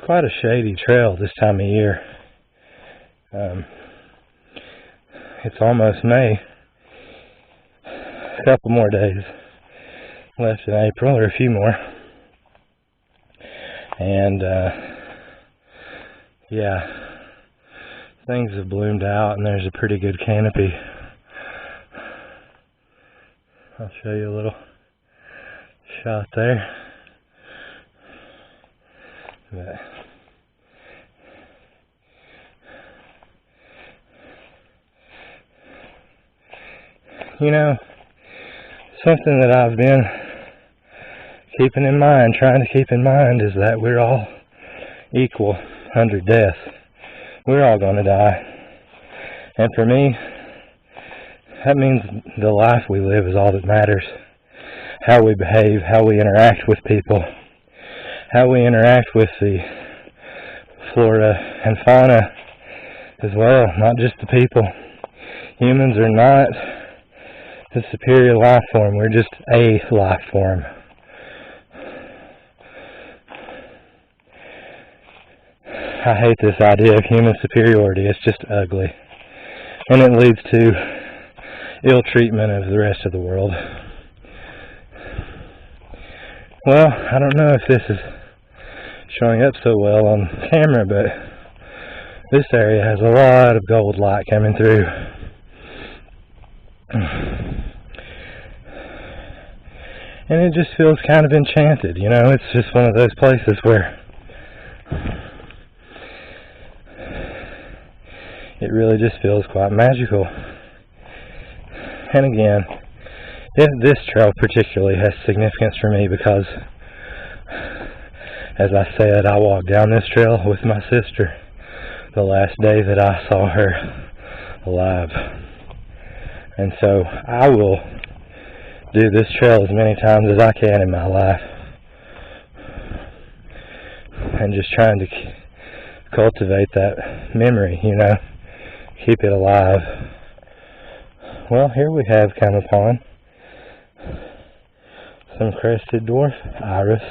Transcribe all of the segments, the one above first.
quite a shady trail this time of year. It's almost May. A couple more days left in April, or a few more. And, yeah, things have bloomed out and there's a pretty good canopy. I'll show you a little shot there. But you know, something that I've been keeping in mind, trying to keep in mind, is that we're all equal under death. We're all going to die. And for me, that means the life we live is all that matters. How we behave, how we interact with people, how we interact with the flora and fauna as well, not just the people. Humans are not the superior life form, we're just a life form. I hate this idea of human superiority. It's just ugly. And it leads to ill treatment of the rest of the world. Well, I don't know if this is showing up so well on camera, but this area has a lot of gold light coming through. And it just feels kind of enchanted, you know. It's just one of those places where it really just feels quite magical. And again, this trail particularly has significance for me because, as I said, I walked down this trail with my sister the last day that I saw her alive. And so I will do this trail as many times as I can in my life. And just trying to cultivate that memory, you know, keep it alive. Well, here we have come upon some crested dwarf iris.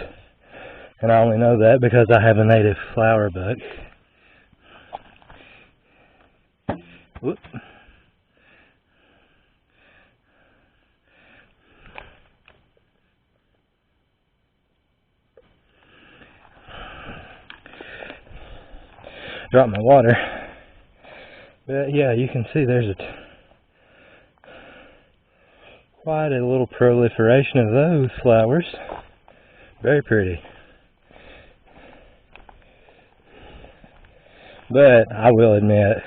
And I only know that because I have a native flower book. Whoop. Drop my water. But yeah, you can see there's quite a little proliferation of those flowers. Very pretty. But I will admit,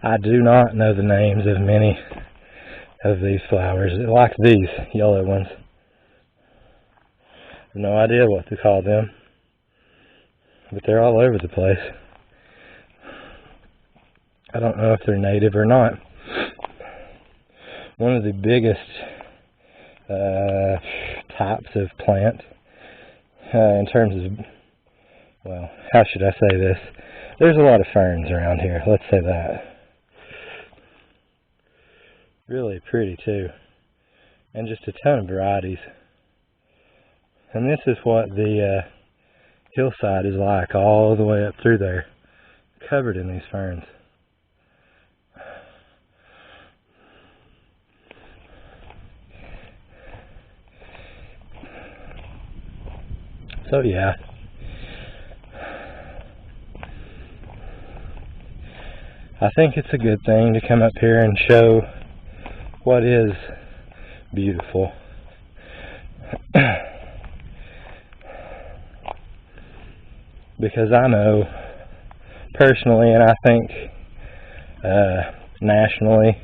I do not know the names of many of these flowers, like these yellow ones. I have no idea what to call them, but they're all over the place. I don't know if they're native or not. One of the biggest types of plant in terms of, well, how should I say this? There's a lot of ferns around here, let's say that. Really pretty too. And just a ton of varieties. And this is what the hillside is like all the way up through there, covered in these ferns. So yeah, I think it's a good thing to come up here and show what is beautiful. Because I know personally, and I think nationally,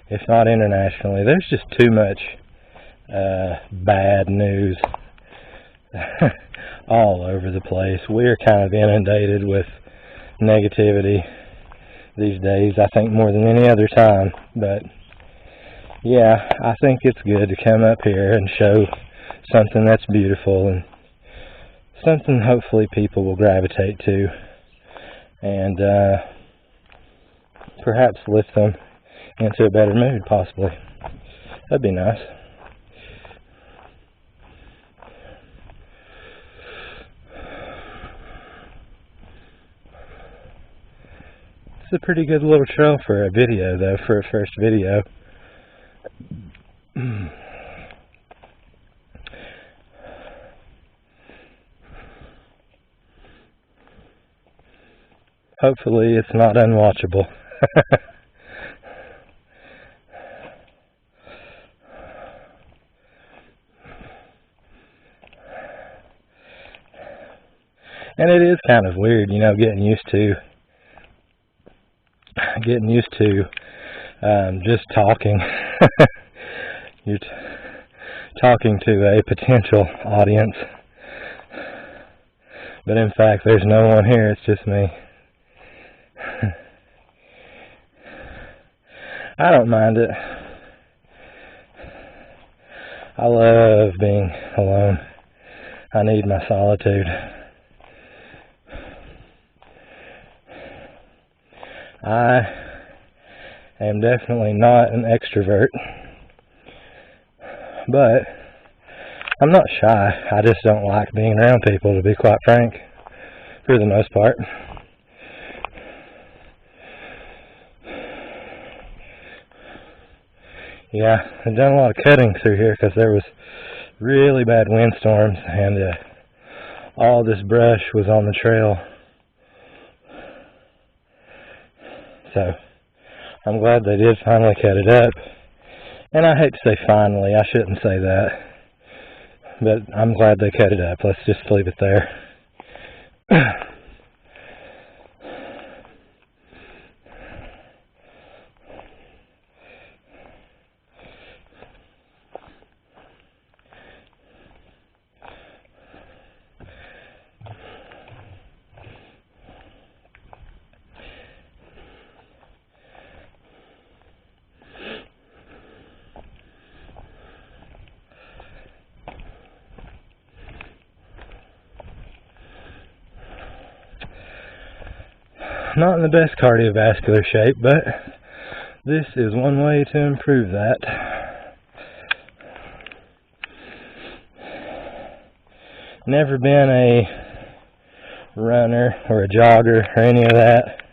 if not internationally, there's just too much bad news all over the place. We're kind of inundated with negativity these days, I think more than any other time. But yeah, I think it's good to come up here and show something that's beautiful and something hopefully people will gravitate to and perhaps lift them into a better mood, possibly. That'd be nice. a pretty good little trail for a video, though, for a first video. Hopefully it's not unwatchable. And it is kind of weird, you know, getting used to just talking. You're talking to a potential audience, but in fact there's no one here, it's just me. I don't mind it. I love being alone. I need my solitude. I am definitely not an extrovert, but I'm not shy. I just don't like being around people, to be quite frank, for the most part. Yeah, I've done a lot of cutting through here because there was really bad windstorms and all this brush was on the trail. So I'm glad they did finally cut it up. And I hate to say finally, I shouldn't say that. But I'm glad they cut it up. Let's just leave it there. Not in the best cardiovascular shape, but this is one way to improve that. Never been a runner or a jogger or any of that.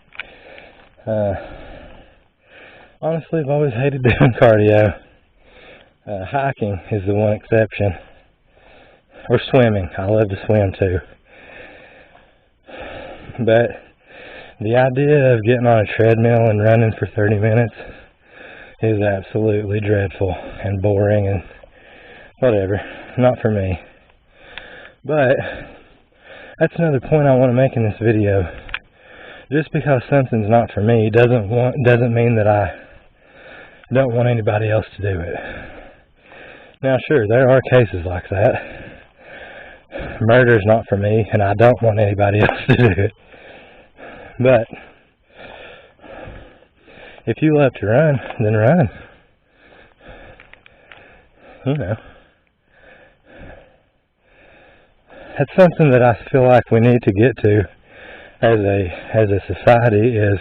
Honestly, I've always hated doing cardio. Hiking is the one exception. Or swimming. I love to swim too. But the idea of getting on a treadmill and running for 30 minutes is absolutely dreadful and boring and whatever. Not for me. But that's another point I want to make in this video. Just because something's not for me doesn't mean that I don't want anybody else to do it. Now sure, there are cases like that. Murder's not for me and I don't want anybody else to do it. But if you love to run, then run. You know. That's something that I feel like we need to get to as a society, is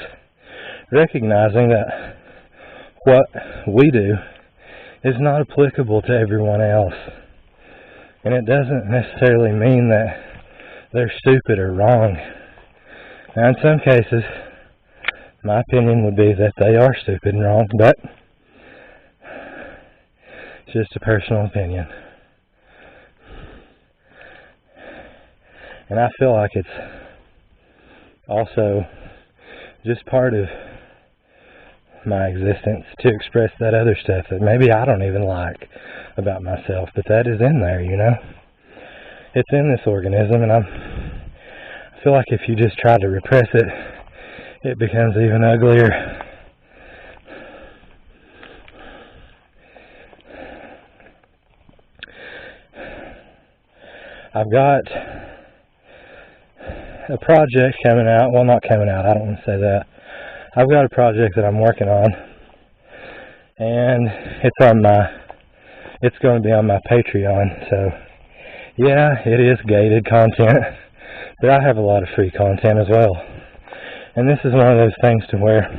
recognizing that what we do is not applicable to everyone else. And it doesn't necessarily mean that they're stupid or wrong. Now, in some cases, my opinion would be that they are stupid and wrong, but it's just a personal opinion. And I feel like it's also just part of my existence to express that other stuff that maybe I don't even like about myself, but that is in there, you know? It's in this organism, and I feel like if you just try to repress it, it becomes even uglier. I've got a project coming out. Well, not coming out, I don't want to say that. I've got a project that I'm working on, and it's going to be on my Patreon. So yeah, it is gated content, but I have a lot of free content as well. And this is one of those things to where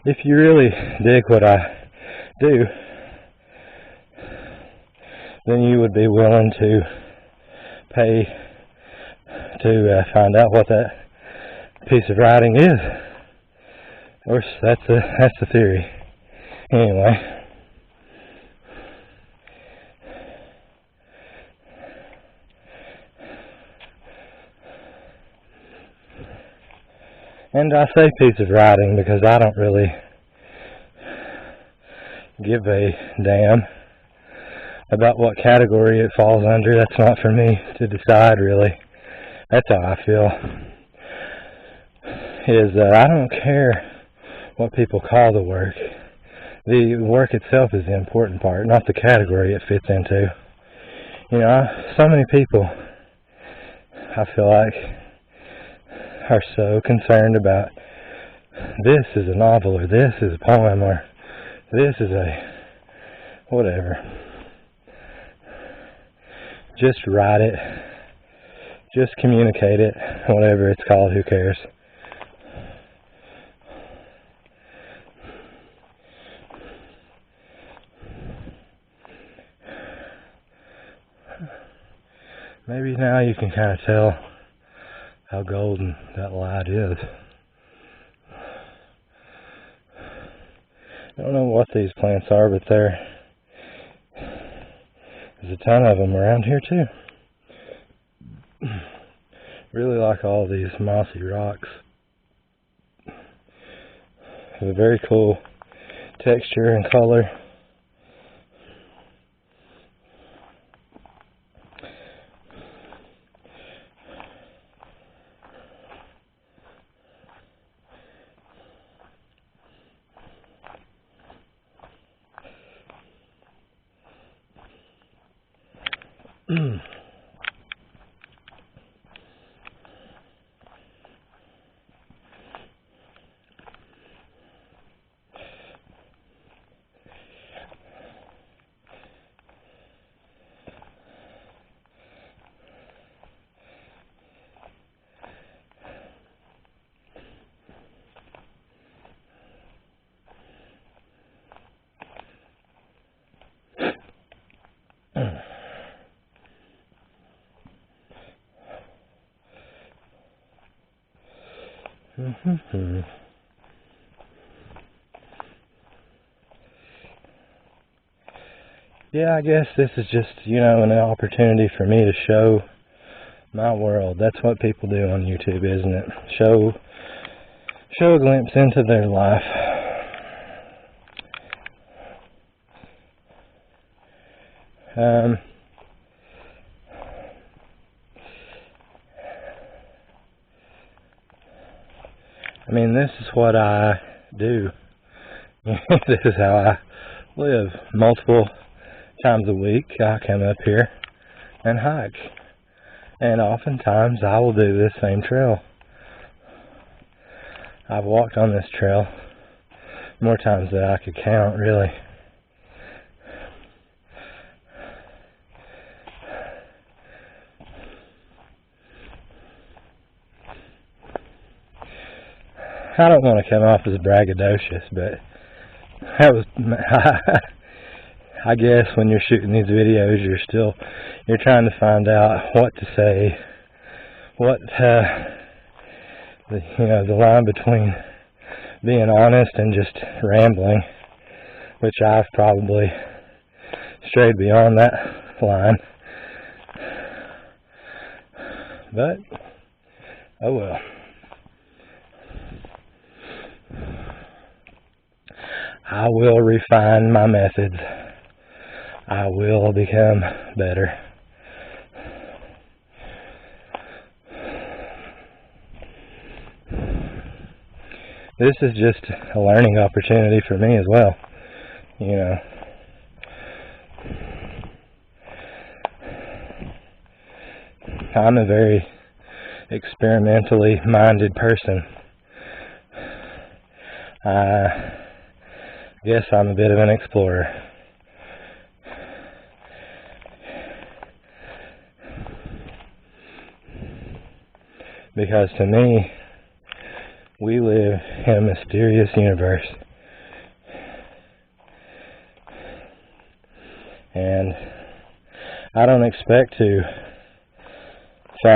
if you really dig what I do, then you would be willing to pay to find out what that piece of writing is. Or that's the theory. Anyway. And I say piece of writing because I don't really give a damn about what category it falls under. That's not for me to decide, really. That's how I feel. I don't care what people call the work. The work itself is the important part, not the category it fits into. You know, so many people, I feel like, are so concerned about this is a novel, or this is a poem, or this is a whatever. Just write it. Just communicate it. Whatever it's called, who cares? Maybe now you can kind of tell how golden that light is. I don't know what these plants are, but there's a ton of them around here too. Really like all these mossy rocks. Have a very cool texture and color. Yeah, I guess this is just, an opportunity for me to show my world. That's what people do on YouTube, isn't it? Show a glimpse into their life. This is what I do. This is how I live. Multiple times a week, I come up here and hike. And oftentimes, I will do this same trail. I've walked on this trail more times than I could count, really. I don't want to come off as braggadocious, but that was, I guess when you're shooting these videos, you're trying to find out what to say, what, the line between being honest and just rambling, which I've probably strayed beyond that line. But, oh well. I will refine my methods. I will become better. This is just a learning opportunity for me as well. I'm a very experimentally minded person. I guess I'm a bit of an explorer. Because to me, we live in a mysterious universe. And I don't expect to